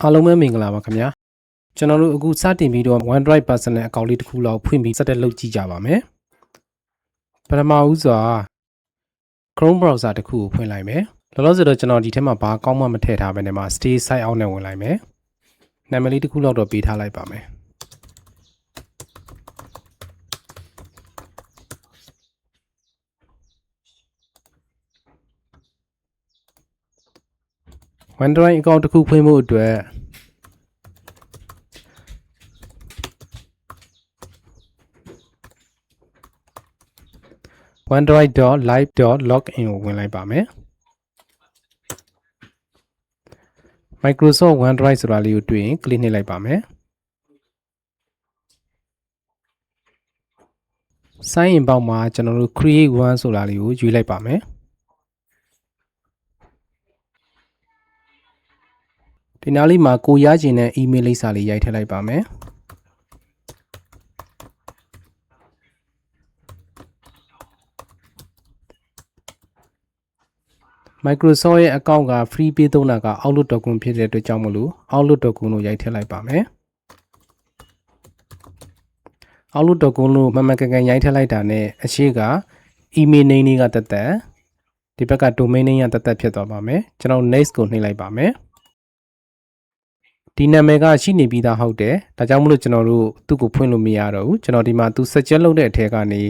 အားလုံးပဲမင်္ဂလာပါခင်ဗျာကျွန်တော်တို့အခုစတင်ပြီးတော့ OneDrive Personal Account လေးတစ်ခုလောက်ဖွင့်ပြီးစတက်လုပ်ကြည့်ကြပါမယ်ပထမဦးစွာ Chrome browser တစ်ခုကိုဖွင့်လိုက်မယ်လောလောဆယ်တော့ကျွန်တော်ဒီထဲမှာဘာကောင်းမှမထည့်ထားဘဲနဲ့မှာ stay site out နဲ့ဝင်လိုက်မယ်နာမည်လေးတစ်ခုလောက်တော့ပေးထားလိုက်ပါမယ်OneDrive account တစ်ခုဖွင့်ဖို့အတွက်OneDrive.live.login ကိုဝင်လိုက်ပါမယ် Microsoft OneDrive ဆိုတာလေးကိုတွေ့ရင် click နှိပ်လိုက်ပါမယ် Sign in ပေါက်မှာကျွန်တော်တို့ create one ဆိုတာလေးကိုရွေးလိုက်ပါမယ်ဒီနားလေးမှာကိုရချင်တဲ့ email လိပ်စာလေးရိုက်ထည့်လိုက်ပါမယ်Microsoft ရဲ့ account က free ပေးသုံးတာက Outlook.com ဖြစ်တဲ့အတွက်ကြောင့်မလို့ Outlook.com လို့ရိုက်ထည့်လိုက်ပါမယ် Outlook.com လို့မှန်မှန်ကန်ကန်ရိုက်ထည့်လိုက်တာနဲ့အရှိက email name လေးကတက်တက်ဒီဘက်က domain name ကတက်တက်ဖြစ်သွားပါမယ်ကျွန်တော် next ကိုနှိပ်လိုက်ပါမယ်ဒီနာမည်ကရှိနေပြီးသားဟုတ်တယ်ဒါကြောင့်မလို့ကျွန်တော်တို့သူ့ကိုဖွင့်လို့မရတော့ဘူးကျွန်တော်ဒီမှာသူ suggest လုပ်တဲ့အထက်ကနေ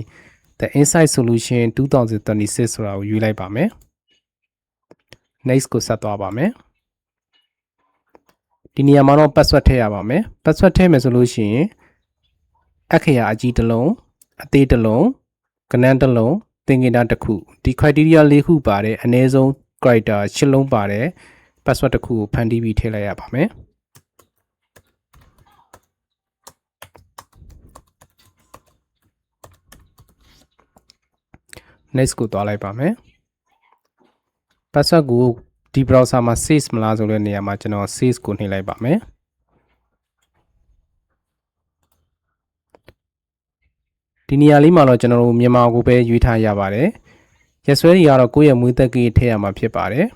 The Insight Solution 2026ဆိုတာကိုရွေးလိုက်ပါမယ်next ကိုဆက်သွားပါမယ်ဒီနေရာမှာတော့ password ထည့်ရပါမယ် password ထည့်မယ်ဆိုလို့ရှိရင်အခရာအကြီးတစ်လုံးအသေးတစ်လုံးကဏ္ဍတစ်လုံးသင်္ကေတတစ်ခုဒီ criteria ၄ခုပါတဲ့အနည်းဆုံး character ၈လုံးပါတဲ့ password တစ်ခုကိုဖန်တီးပြီးထည့်လိုက်ရပါမယ်next ကိုသွားလိုက်ပါမယ် password ကိုဒီ browser မှာ save မလားဆိုတဲ့နေရာမှာကျွန်တော် save ကိုနှိပ်လိုက်ပါမယ်ဒီနေရာလေးမှာတော့ကျွန်တော်တို့မြန်မာကိုပဲရွေးထားရပါတယ်ရက်စွဲတွေကတော့ကိုယ့်ရဲ့မွေးသက်ကြီးထည့်ရမှာဖြစ်ပါတယ်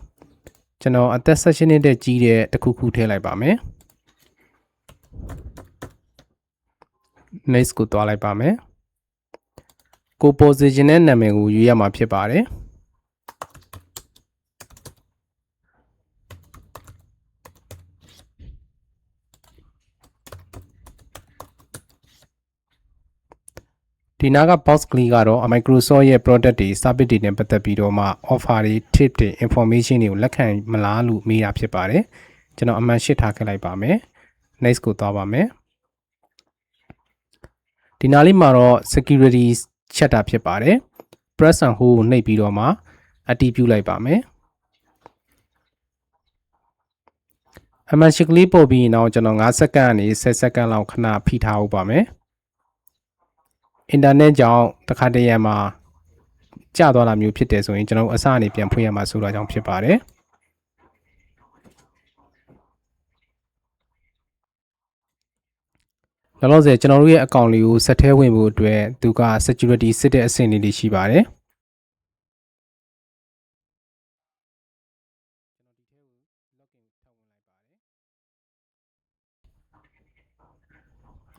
ကျွန်တော်အသက်16နှစ်တဲ့ကြီးတဲ့တစ်ခုခုထည့်လိုက်ပါမယ် next ကိုသွားလိုက်ပါမယ်ကို position နဲ့နာမည်ကိုရွေးရမှာဖြစ်ပါတယ်ဒီနားက box ကလေးကတော့ Microsoft ရဲ့ product တွေ service တွေနဲ့ပတ်သက်ပြီးတော့မှ offer တွေ tip တွေ information တွေကိုလက်ခံမလားလို့မေးတာဖြစ်ပါတယ်ကျွန်တော်အမှန်ရှင်းထားခဲ့လိုက်ပါမယ် next ကိုသွားပါမယ်ဒီနားလေးမှာတော့ security ချက်တာဖြစ်ပါတယ် press and hold ကိုနှိပ်ပြီးတော့မှအတည်ပြုလိုက်ပါမယ်အမှန်ရှင်းကလေးပို့ပြီးရင်တော့ကျွန်တော်5စက္ကန့်ကနေ10စက္ကန့်လောက်ခဏဖိထားဦးပါမယ်အင်တာနက်ကြောင့်တစ်ခါတရံမှာကျသွားတာမျိုးဖြစ်တယ်ဆိုရင်ကျွန်တော်အစအနေပြန်ဖွင့်ရမှာဆိုတာကြောင့်ဖြစ်ပါတယ်လောလောဆယ်ကျွန်တော်တို့ရဲ့ account လေးကိုဆက်ထဲဝင်ဖို့အတွက်သူက security စစ်တဲ့အဆင့်လေးတွေရှိပါတယ်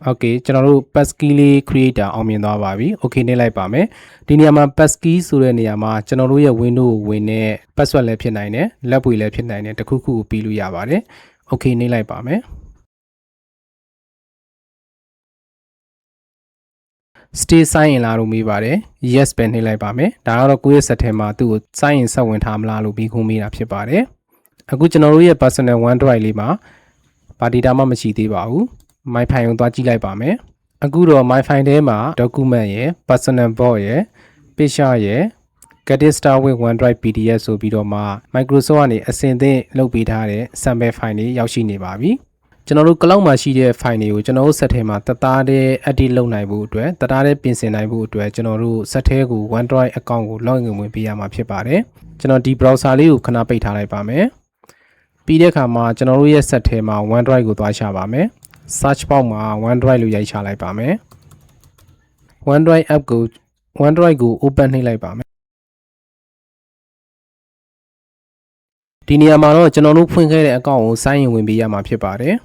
Okay ကျွန်တော်တို့ passkey လေး creator အောင်မြင်သွားပါပြီ okay နှိပ်လိုက်ပါမယ်ဒီနေရာမှာ passkey ဆိုတဲ့နေရာမှာကျွန်တော်တို့ရဲ့ window ကိုဝင်တဲ့ password လည်းဖြစ်နိုင်တယ်လက်ပွေလည်းဖြစ်နိုင်တယ်တစ်ခုခုကိုပြီးလို့ရပါတယ် okay နှိပ်လိုက်ပါမယ် stay sign in လာလို့မေးပါတယ် yes ပဲနှိပ်လိုက်ပါမယ်ဒါကတော့ကိုယ့်ရဲ့ set ထဲမှာသူ့ကို sign in ဆက်ဝင်ထားမလားလို့ပြီးခုမေးတာဖြစ်ပါတယ်အခုကျွန်တော်တို့ရဲ့ personal OneDrive လေးမှာဘာ data မှမရှိသေးပါဘူး my file ကိုသွားကြည့်လိုက်ပါမယ်အခုတော့ my file ထဲမှာ document ရယ် personal board ရယ် picture ရယ် get start with OneDrive PDF ဆိုပြီးတော့မှ Microsoft ကနေအဆင့်သင့်လုပ်ပေးထားတဲ့ sample file တွေရောက်ရှိနေပါပြီကျွန်တော်တို့ cloud မှာရှိတဲ့ file တွေကိုကျွန်တော်တို့ set ထဲမှာတသားတဲ့ edit လုပ်နိုင်ဖို့အတွက်တသားတဲ့ပြင်ဆင်နိုင်ဖို့အတွက်ကျွန်တော်တို့ set ထဲကို OneDrive account ကို login ဝင်ပေးရမှာဖြစ်ပါတယ်ကျွန်တော်ဒီ browser လေးကိုခဏပိတ်ထားလိုက်ပါမယ်ပြီးတဲ့အခါမှာကျွန်တော်တို့ရဲ့ set ထဲမှာ OneDrive ကိုသွားရှာပါမယ်search box မှာ OneDrive လို့ရိုက်ချလိုက်ပါမယ် OneDrive app ကို OneDrive ကို open နှိပ်လိုက်ပါမယ် ဒီနေရာမှာတော့ကျွန်တော်တို့ဖွင့်ခဲ့တဲ့အကောင့်ကို sign in ဝင်ပေးရမှာဖြစ်ပါတယ်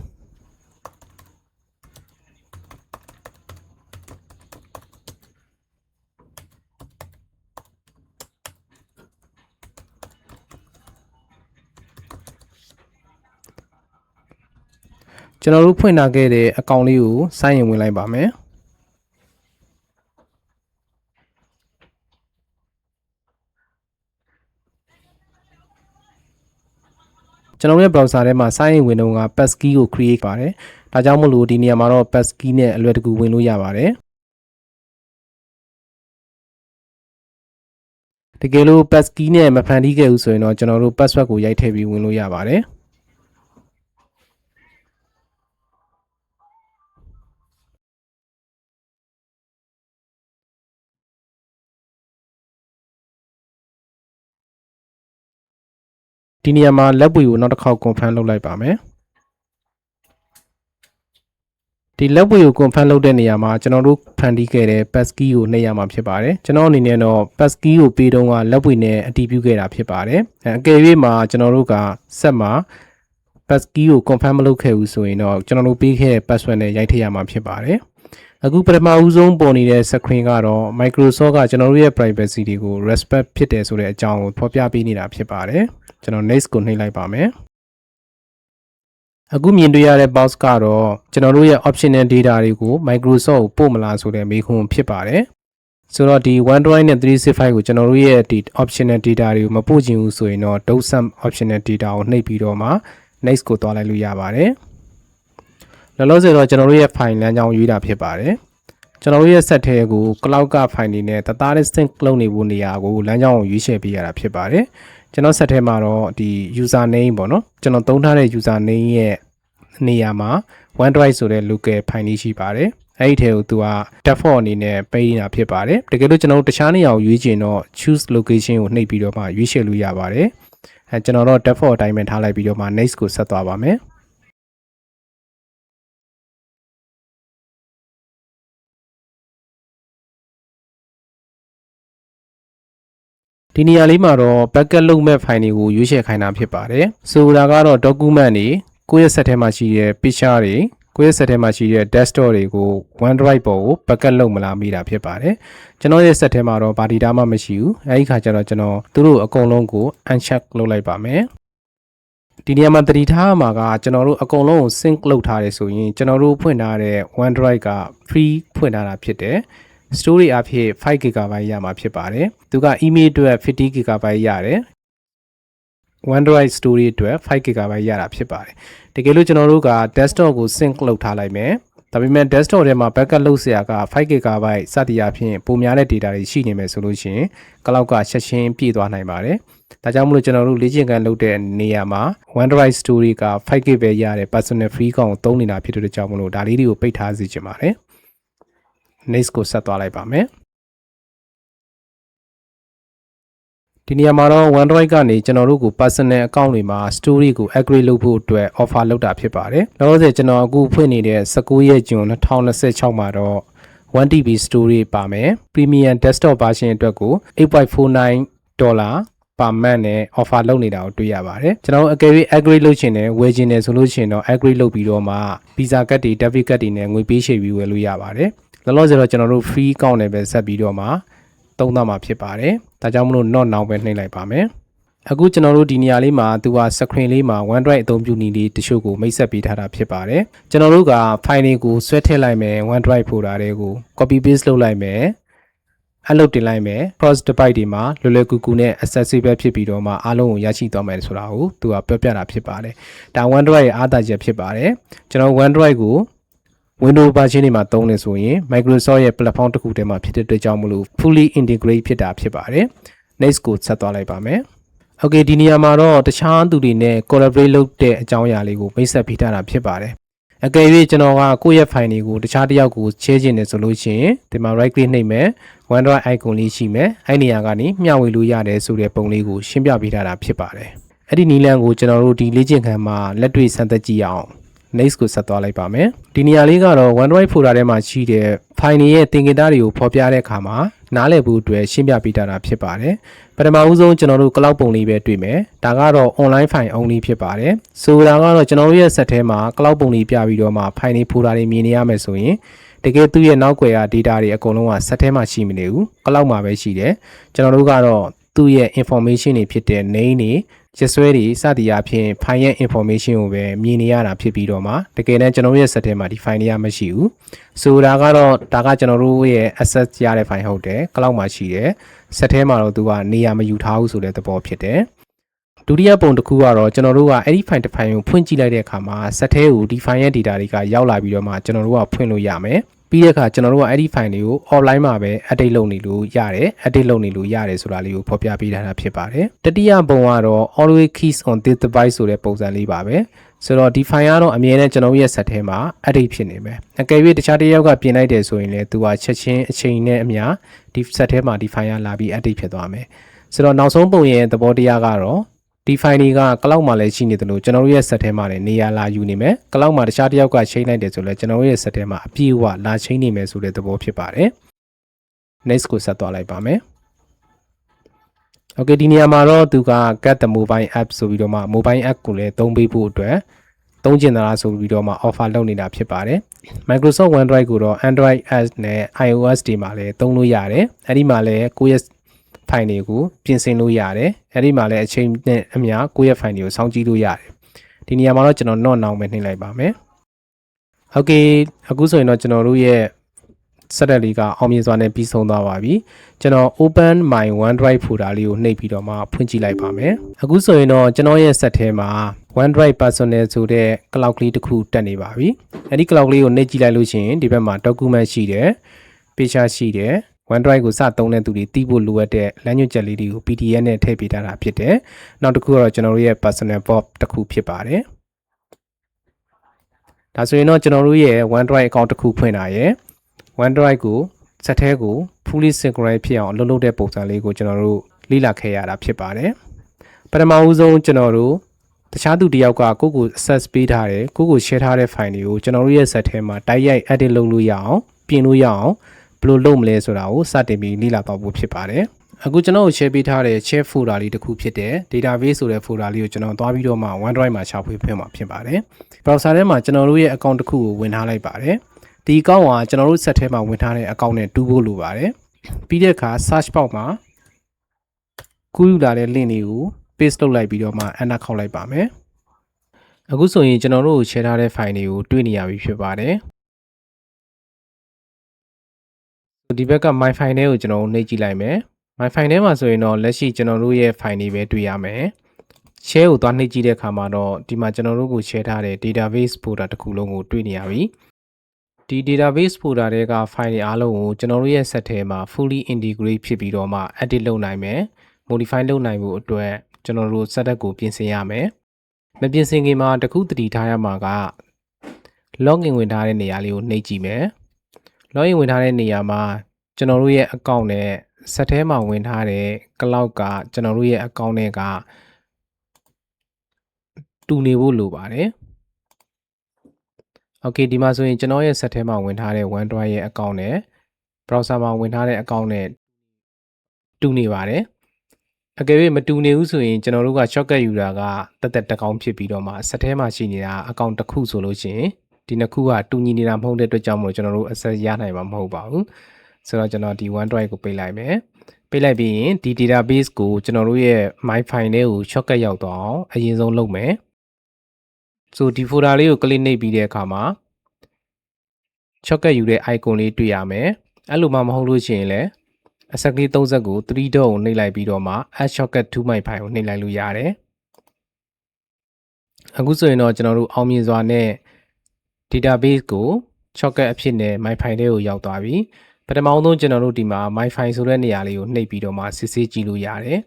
ကျွန်တော်တို့ဖွင့်ထားခဲ့တဲ့အကောင့်လေးကို sign in ဝင်လိုက်ပါမယ်ကျွန်တော်ရဲ့ browser ထဲမှာ sign in ဝင်တော့က passkey ကို create ပါတယ်။ဒါကြောင့်မို့လို့ဒီနေရာမှာတော့ passkey နဲ့အလွယ်တကူဝင်လို့ရပါတယ်။တကယ်လို့ passkey နဲ့မဖန်တီးခဲ့ဘူးဆိုရင်တော့ကျွန်တော်တို့ password ကိုရိုက်ထည့်ပြီးဝင်လို့ရပါတယ်။ဒီနေရာမှာလက်ပွေကိုနောက်တစ်ခေါက် confirm လုပ်လိုက်ပါမယ်ဒီလက်ပွေကို confirm လုပ်တဲ့နေရာမှာကျွန်တော်တို့ဖန်တီးခဲ့တဲ့ passkey ကိုနှိပ်ရမှာဖြစ်ပါတယ်ကျွန်တော်အနေနဲ့တော့ passkey ကိုပေးတော့ကလက်ပွေနဲ့အတည်ပြုခဲ့တာဖြစ်ပါတယ်အကယ်၍မှာကျွန်တော်တို့ကဆက်မှာ passkey ကို confirm မလုပ်ခဲ့ဘူးဆိုရင်တော့ကျွန်တော်တို့ပေးခဲ့တဲ့ password နဲ့ရိုက်ထည့်ရမှာဖြစ်ပါတယ်အခုပထမဦးဆုံးပေါ်နေတဲ့ screen ကတော့ Microsoft ကကျွန်တော်တို့ရဲ့ privacy တွေကို respect ဖြစ်တယ်ဆိုတဲ့အကြောင်းကိုဖော်ပြပေးနေတာဖြစ်ပါတယ်ကျွန်တော် next ကိုနှိပ်လိုက်ပါမယ်အခုမြင်တွေ့ရတဲ့ box ကတော့ကျွန်တော်တို့ရဲ့ optional data တွေကို Microsoft ကိုပို့မလားဆိုတဲ့မေးခွန်းဖြစ်ပါတယ်ဆိုတော့ဒီ OneDrive နဲ့365ကိုကျွန်တော်တို့ရဲ့ဒီ optional data တွေကိုမပို့ချင်ဘူးဆိုရင်တော့ don't send optional data ကိုနှိပ်ပြီးတော့မှ next ကိုသွားလိုက်လို့ရပါတယ်လောလောဆယ်တော့ကျွန်တော်တို့ရဲ့ file လမ်းကြောင်းရွေးတာဖြစ်ပါတယ်ကျွန်တော်တို့ရဲ့ set ထဲကို cloud က file တွေနဲ့တသားတည်း sync လုပ်နေဖို့နေရာကိုလမ်းကြောင်းကိုရွေးချယ်ပေးရတာဖြစ်ပါတယ်ကျွန်တော် set ထဲမှာတော့ဒီ user name ပေါ့နော်ကျွန်တော်သုံးထားတဲ့ user name ရဲ့နေရာမှာ OneDrive ဆိုတဲ့ local file လေးရှိပါတယ်အဲ့ဒီထဲကိုသူက default အနေနဲ့ပေးနေတာဖြစ်ပါတယ်တကယ်လို့ကျွန်တော်တို့တခြားနေရာကိုရွေးချင်တော့ choose location ကိုနှိပ်ပြီးတော့မှရွေးချယ်လို့ရပါတယ်ကျွန်တော်တော့ default အတိုင်းပဲထားလိုက်ပြီးတော့မှ next ကိုဆက်သွားပါမယ်ဒီနေရာလေးမှာတော့ backup လုပ်မဲ့ file တွေကိုရွေးချယ်ခိုင်းတာဖြစ်ပါတယ်ဆိုတာကတော့ document တွေကိုယ့်ရဲ့ set ထဲမှာရှိတဲ့ picture တွေကိုယ့်ရဲ့ set ထဲမှာရှိတဲ့ desktop တွေကို OneDrive ပေါ်ကို backup လုပ်မလားမေးတာဖြစ်ပါတယ်ကျွန်တော်ရဲ့ set ထဲမှာတော့ဘာ data မှမရှိဘူးအဲဒီခါကျတော့ကျွန်တော်သူတို့အကုန်လုံးကို uncheck လုပ်လိုက်ပါမယ်ဒီနေရာမှာတတိထားမှာကကျွန်တော်တို့အကုန်လုံးကို sync လုပ်ထားတယ်ဆိုရင်ကျွန်တော်တို့ဖွင့်ထားတဲ့ OneDrive က free ဖွင့်ထားတာဖြစ်တယ်story အဖြစ် 5GB ရမှာဖြစ်ပါတယ်သူက email အတွက် 50GB ရတယ် OneDrive story အတွက် 5GB ရတာဖြစ်ပါတယ်တကယ်လို့ကျွန်တော်တို့က desktop ကို sync လုပ်ထားလိုက်မယ်ဒါပေမဲ့ desktop ထဲမှာ backup လုပ်စရာက 5GB စသည်အဖြစ်ပုံများတဲ့ data တွေရှိနေမယ်ဆိုလို့ရှိရင် cloud ကချက်ချင်းပြည့်သွားနိုင်ပါတယ်ဒါကြောင့်မလို့ကျွန်တော်တို့လေ့ကျင့်ခန်းလုပ်တဲ့နေရာမှာ OneDrive story က 5GB ပဲရတဲ့ personal free ကောင်ကိုသုံးနေတာဖြစ်တဲ့ကြောင့်မလို့ဒါလေးတွေကိုပိတ်ထားစေချင်ပါတယ်next ကိုဆက်သွားလိုက်ပါမယ်ဒီနေရာမှာတော့ OneDrive ကနေကျွန်တော်တို့ကို personal account တွေမှာ story ကို upgrade လုပ်ဖို့အတွက် offer လုပ်တာဖြစ်ပါတယ်။လောလောဆယ်ကျွန်တော်အခုဖွင့်နေတဲ့19ရက်ဇွန်2026မှာတော့ 1TB story ပါမယ်။ Premium desktop version အတွက်ကို $8.49 per month နဲ့ offer လုပ်နေတာကိုတွေ့ရပါတယ်။ကျွန်တော်တို့အကယ်၍ upgrade လုပ်ချင်တယ်ဝယ်ချင်တယ်ဆိုလို့ရှိရင်တော့ upgrade လုပ်ပြီးတော့မှ Visa card တွေ debit card တွေနဲ့ငွေပေးချေပြီးဝယ်လို့ရပါတယ်။လောလောဆယ်တော့ကျွန်တော်တို့ free account နဲ့ပဲဆက်ပြီးတော့မှသုံးသားမှာဖြစ်ပါတယ်ဒါကြောင့်မလို့ not now ပဲနှိပ်လိုက်ပါမယ်အခုကျွန်တော်တို့ဒီနေရာလေးမှာသူက screen လေးမှာ OneDrive အသုံးပြုနည်းလေးတချို့ကိုမိတ်ဆက်ပေးထားတာဖြစ်ပါတယ်ကျွန်တော်တို့က file တွေကိုဆွဲထည့်လိုက်မယ် OneDrive folder တွေကို copy paste လုပ်လိုက်မယ်အလုပ်တင်လိုက်မယ် cross device တွေမှာလွယ်လွယ်ကူကူနဲ့ accessible ဖြစ်ပြီးတော့မှအားလုံးကိုရရှိသွားမယ်ဆိုတာကိုသူကပြောပြတာဖြစ်ပါတယ်ဒါ OneDrive ရဲ့အားသာချက်ဖြစ်ပါတယ်ကျွန်တော် OneDrive ကိုWindows version တွေမှာသုံးနေဆိုရင် Microsoft ရဲ့ platform တစ်ခုတည်းမှာဖြစ်တဲ့အတွက်ကြောင့်မလို့ fully integrate ဖြစ်တာဖြစ်ပါတယ် next ကိုဆက်သွားလိုက်ပါမယ် okay ဒီနေရာမှာတော့တခြားသူတွေနဲ့ collaborate လုပ်တဲ့အကြောင်းအရာလေးကိုမိတ်ဆက်ပေးထားတာဖြစ်ပါတယ်အကယ်၍ကျွန်တော်ကကိုယ့်ရဲ့ file တွေကိုတခြားတစ်ယောက်ကို share ချင်တယ်ဆိုလို့ရှိရင်ဒီမှာ right click နှိပ်မယ် OneDrive icon လေးရှိမယ်အဲ့နေရာကနေမျှဝေလို့ရတယ်ဆိုတဲ့ပုံလေးကိုရှင်းပြပေးထားတာဖြစ်ပါတယ်အဲ့ဒီနည်းလမ်းကိုကျွန်တော်တို့ဒီလေ့ကျင့်ခန်းမှာလက်တွေ့စမ်းသပ်ကြည့်အောင်next ကိုဆက်သွားလိုက်ပါမယ်ဒီနေရာလေးကတော့ OneDrive folder ထဲမှာရှိတဲ့ file ရဲ့သင်္ကေတတွေကိုဖော်ပြတဲ့အခါမှာ နားလည်ဖို့အတွက်ရှင်းပြပေးတာဖြစ်ပါတယ်ပထမဦးဆုံးကျွန်တော်တို့ cloud ပုံလေးပဲတွေ့မယ်ဒါကတော့ online file only ဖြစ်ပါတယ်ဆိုတာကတော့ကျွန်တော်တို့ရဲ့ set ထဲမှာ cloud ပုံလေးပြပြီးတော့မှ file တွေ folder တွေမြင်နေရမယ်ဆိုရင်တကယ်သူ့ရဲ့နောက်ွယ်က data တွေအကုန်လုံးက set ထဲမှာရှိမနေဘူး cloud မှာပဲရှိတယ်ကျွန်တော်တို့ကတော့သူ့ရဲ့ information တွေဖြစ်တဲ့ name တွေရက်စွဲတွေစသည်အဖြစ် file ရဲ့ information ကိုပဲမြင်နေရတာဖြစ်ပြီးတော့မှတကယ်တမ်းကျွန်တော်ရဲ့ set ထဲမှာဒီ file တွေကမရှိဘူးဆိုတာကတော့ဒါကကျွန်တော်တို့ရဲ့ access ရတဲ့ file ဟုတ်တယ် cloud မှာရှိတယ် set ထဲမှာတော့သူကနေရာမယူထားဘူးဆိုတဲ့သဘောဖြစ်တယ်ဒုတိယပုံတစ်ခုကတော့ကျွန်တော်တို့ကအဲ့ဒီ file တစ် file ကိုဖွင့်ကြည့်လိုက်တဲ့အခါမှာ set ထဲကိုဒီ file ရဲ့ data တွေကရောက်လာပြီးတော့မှကျွန်တော်တို့ကဖွင့်လို့ရမယ်ပြီးတဲ့အခါကျွန်တော်တို့ကအဲ့ဒီ file တွေကို offline မှာပဲ update လုပ်နေလို့ရတယ် update လုပ်နေလို့ရတယ်ဆိုတာလေးကိုဖော်ပြပေးထားတာဖြစ်ပါတယ်တတိယပုံကတော့ always keys on this device ဆိုတဲ့ပုံစံလေးပါပဲဆိုတော့ဒီ file ကတော့အမြဲတမ်းကျွန်တော်ရဲ့ set ထဲမှာ update ဖြစ်နေမယ်အကယ်၍တခြားတစ်ယောက်ကပြင်လိုက်တယ်ဆိုရင်လည်းသူကချက်ချင်းအချိန်နဲ့အမျှဒီ set ထဲမှာဒီ file ကလာပြီး update ဖြစ်သွားမယ်ဆိုတော့နောက်ဆုံးပုံရဲ့သဘောတရားကတော့ဒီ file တွေက cloud မှာလည်းရှိနေတယ်လို့ကျွန်တော်တို့ရဲ့ set ထဲမှာလည်းနေရာလာယူနေမယ် cloud မှာတခြားတစ်ယောက်ကချိန်လိုက်တယ်ဆိုလည်းကျွန်တော်တို့ရဲ့ set ထဲမှာအပြည့်အဝလာချိန်နေမယ်ဆိုတဲ့သဘောဖြစ်ပါတယ် next ကိုဆက်သွားလိုက်ပါမယ် okay ဒီနေရာမှာတော့သူက get the mobile app ဆိုပြီးတော့မှ mobile app ကိုလည်းသုံးပေးဖို့အတွက်သုံးကျင်တာဆိုပြီးတော့မှ offer လုပ်နေတာဖြစ်ပါတယ် Microsoft OneDrive ကိုတော့ Android apps နဲ့ iOS တွေမှာလည်းသုံးလို့ရတယ်အဲ့ဒီမှာလည်းကိုယ့်ရဲ့ file တွေကိုပြင်ဆင်လို့ရတယ်အဲ့ဒီမှာလည်းအချိန်နဲ့အမျှကိုယ့်ရဲ့ file တွေကိုစောင့်ကြည့်လို့ရတယ်ဒီနေရာမှာတော့ကျွန်တော် not now ပဲနှိပ်လိုက်ပါမယ် okay အခုဆိုရင်တော့ကျွန်တော်တို့ရဲ့ setup လေးကအောင်မြင်စွာနဲ့ပြီးဆုံးသွားပါပြီကျွန်တော် open my OneDrive folder လေးကိုနှိပ်ပြီးတော့မှဖွင့်ကြည့်လိုက်ပါမယ်အခုဆိုရင်တော့ကျွန်တော်ရဲ့ set ထဲမှာ OneDrive personal ဆိုတဲ့ cloud ကလေးတစ်ခုတက်နေပါပြီအဲ့ဒီ cloud ကလေးကိုနှိပ်ကြည့်လိုက်လို့ရှိရင်ဒီဘက်မှာ document ရှိတယ် picture ရှိတယ် OneDrive ကိုစသုံးတဲ့သူတွေတီးဖို့လိုအပ်တဲ့ language ချက်လေးတွေကို PDF နဲ့ထည့်ပေးထားတာဖြစ်တယ်နောက်တစ်ခုကတော့ကျွန်တော်တို့ရဲ့ personal box တစ်ခုဖြစ်ပါတယ်ဒါဆိုရင်တော့ကျွန်တော်တို့ရဲ့ OneDrive account တစ်ခုဖွင့်တာရယ် OneDrive ကို set ထဲကို fully synchronize ဖြစ်အောင်လုပ်တဲ့ပုံစံလေးကိုကျွန်တော်တို့လေ့လာခဲ့ရတာဖြစ်ပါတယ်ပထမဦးဆုံးကျွန်တော်တို့တခြားသူတယောက်ကကိုယ့်ကို access ပေးထားတယ်ကိုယ့်ကို share ထားတဲ့ file တွေကိုကျွန်တော်တို့ရဲ့ set ထဲမှာတိုက်ရိုက် edit လုပ်လို့ရအောင်ပြင်လို့ရအောင်ဘယ်လိုလုပ်မလဲဆိုတာကိုစတင်ပြီးလေ့လာသွားဖို့ဖြစ်ပါတယ်အခုကျွန်တော်တို့ share ပေးထားတဲ့ share folder လေးတစ်ခုဖြစ်တဲ့ database ဆိုတဲ့ folder လေးကိုကျွန်တော်သွားပြီးတော့မှ OneDrive မှာရှာဖွေဖွင့်မှာဖြစ်ပါတယ် browser ထဲမှာကျွန်တော်တို့ရဲ့ account တစ်ခုကိုဝင်ထားလိုက်ပါတယ်ဒီ account ကကျွန်တော်တို့ set ထဲမှာဝင်ထားတဲ့ account နဲ့တူဖို့လိုပါတယ်ပြီးတဲ့အခါ search box မှာကူးယူလာတဲ့ link တွေကို paste လုပ်လိုက်ပြီးတော့မှ enter ခေါက်လိုက်ပါမယ်အခုဆိုရင်ကျွန်တော်တို့ share ထားတဲ့ file တွေကိုတွေ့နေရပြီဖြစ်ပါတယ်ဒီဘက်က my file ထဲကိုကျွန်တော်နှိပ်ကြည့်လိုက်မယ် my file ထဲမှာဆိုရင်တော့လက်ရှိကျွန်တော်တို့ရဲ့ file တွေပဲတွေ့ရမယ် share ကိုသွားနှိပ်ကြည့်တဲ့အခါမှာတော့ဒီမှာကျွန်တော်တို့ကို share ထားတဲ့ database folder တစ်ခုလုံးကိုတွေ့နေရပြီဒီ database folder တွေက file တွေအားလုံးကိုကျွန်တော်တို့ရဲ့ set ထဲမှာ fully integrate ဖြစ်ပြီးတော့မှ edit လုပ်နိုင်မယ် modify လုပ်နိုင်ဖို့အတွက်ကျွန်တော်တို့ setup ကိုပြင်ဆင်ရမယ်မပြင်ဆင်ခင်မှာတခုတတိထားရမှာက login ဝင်ထားတဲ့နေရာလေးကိုနှိပ်ကြည့်မယ် login ဝင်ထားတဲ့နေရာမှာကျွန်တော်တို့ရဲ့ account နဲ့ set ထဲမှာဝင်ထားတဲ့ cloud ကကျွန်တော်တို့ရဲ့ account နဲ့ကတူနေဖို့လိုပါတယ် okay ဒီမှာဆိုရင်ကျွန်တော်ရဲ့ set ထဲမှာဝင်ထားတဲ့ OneDrive ရဲ့ account နဲ့ browser မှာဝင်ထားတဲ့ account နဲ့တူနေပါတယ်အကယ်၍မတူနေဘူးဆိုရင်ကျွန်တော်တို့က shortcut ယူတာကတက်တစ်ကောင်းဖြစ်ပြီးတော့မှ set ထဲမှာရှိနေတာ account တစ်ခုဆိုလို့ရှိရင်ဒီနှစ်ခုကတူညီနေတာမဟုတ်တဲ့အတွက်ကြောင့်မို့ကျွန်တော်တို့ access ရနိုင်မှာမဟုတ်ပါဘူးဆိုတော့ကျွန်တော်ဒီ OneDrive ကိုပိတ်လိုက်မယ်ပိတ်လိုက်ပြီးရင်ဒီ database ကိုကျွန်တော်တို့ရဲ့ my file ထဲကို shortcut ရောက်တော့အောင်အရင်ဆုံးလုပ်မယ်ဆိုဒီ folder လေးကို click နှိပ်ပြီးတဲ့အခါမှာ shortcut ယူတဲ့ icon လေးတွေ့ရမယ်အဲ့လိုမှမဟုတ်လို့ရှိရင်လည်းအဆက်ကလေး30ကို3 dot ကိုနှိပ်လိုက်ပြီးတော့မှ add shortcut to my file ကိုနှိပ်လိုက်လို့ရတယ်အခုဆိုရင်တော့ကျွန်တော်တို့အောင်မြင်စွာနဲ့ database ကို shortcut အဖြစ်နဲ့ my file ထဲကိုရောက်သွားပြီပထမဆုံးကျွန်တော်တို့ဒီမှာ my file ဆိုတဲ့နေရာလေးကိုနှိပ်ပြီးတော့မှစစ်ဆေးကြည့်လို့ရတယ်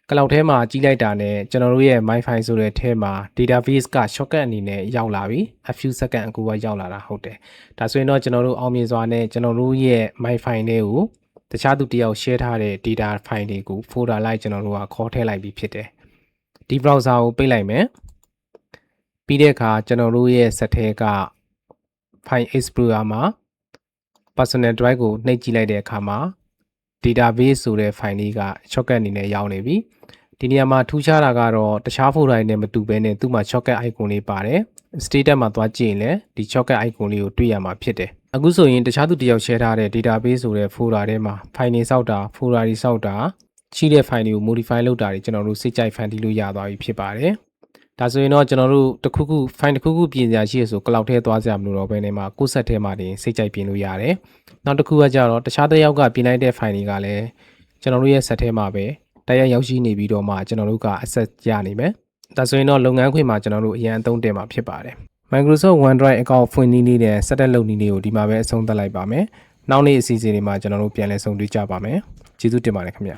cloud ထဲမှာကြီးလိုက်တာနဲ့ကျွန်တော်တို့ရဲ့ my file ဆိုတဲ့ထဲမှာ database က shortcut အနေနဲ့ရောက်လာပြီ a few second အကူကရောက်လာတာဟုတ်တယ်ဒါဆိုရင်တော့ကျွန်တော်တို့အောင်မြင်စွာနဲ့ကျွန်တော်တို့ရဲ့ my file တွေကိုတခြားသူတယောက် share ထားတဲ့ data file တွေကို folder လိုက်ကျွန်တော်တို့ကခေါ်ထည့်လိုက်ပြီးဖြစ်တယ်ဒီ browser ကိုပိတ်လိုက်မယ်ပြီးတဲ့အခါကျွန်တော်တို့ရဲ့ set ထဲက file explorer မှာ personal drive ကိုနှိပ်ကြည့်လိုက်တဲ့အခါမှာ database ဆိုတဲ့ file လေးက shortcut အနေနဲ့ရောက်နေပြီဒီနေရာမှာထူးခြားတာကတော့တခြား folder တွေနဲ့မတူဘဲနဲ့သူ့မှာ shortcut icon လေးပါတယ် status မှာသွားကြည့်ရင်လည်းဒီ shortcut icon လေးကိုတွေ့ရမှာဖြစ်တယ်အခုဆိုရင်တခြားသူတစ်ယောက် share ထားတဲ့ database ဆိုတဲ့ folder ထဲမှာ file တွေစောက်တာ folder တွေစောက်တာရှိတဲ့ file တွေကို modify လုပ်တာတွေကျွန်တော်တို့စိတ်ကြိုက် file တီးလို့ရသွားပြီဖြစ်ပါတယ်ဒါဆိုရင်တော့ကျွန်တော်တို့တစ်ခုခု file တစ်ခုခုပြင်စရာရှိရဆို cloud ထဲသွားစရာမလိုတော့ဘဲနဲ့မှာကိုယ့် set ထဲမှာတင်စိတ်ကြိုက်ပြင်လို့ရတယ်နောက်တစ်ခုကကြတော့တခြားတစ်ယောက်ကပြင်လိုက်တဲ့ file တွေကလည်းကျွန်တော်တို့ရဲ့ set ထဲမှာပဲတရားရောက်ရှိနေပြီးတော့မှကျွန်တော်တို့က access ရနိုင်မယ်ဒါဆိုရင်တော့လုပ်ငန်းခွင်မှာကျွန်တော်တို့အရင်အသုံးတင်မှာဖြစ်ပါတယ် Microsoft OneDrive account ဖွင့်နည်းလေးနဲ့ setup လုပ်နည်းလေးကိုဒီမှာပဲအဆုံးသတ်လိုက်ပါမယ်နောက်နေ့အစီအစဉ်တွေမှာကျွန်တော်တို့ပြန်လည်ဆုံတွေ့ကြပါမယ်ကျေးဇူးတင်ပါတယ်ခင်ဗျာ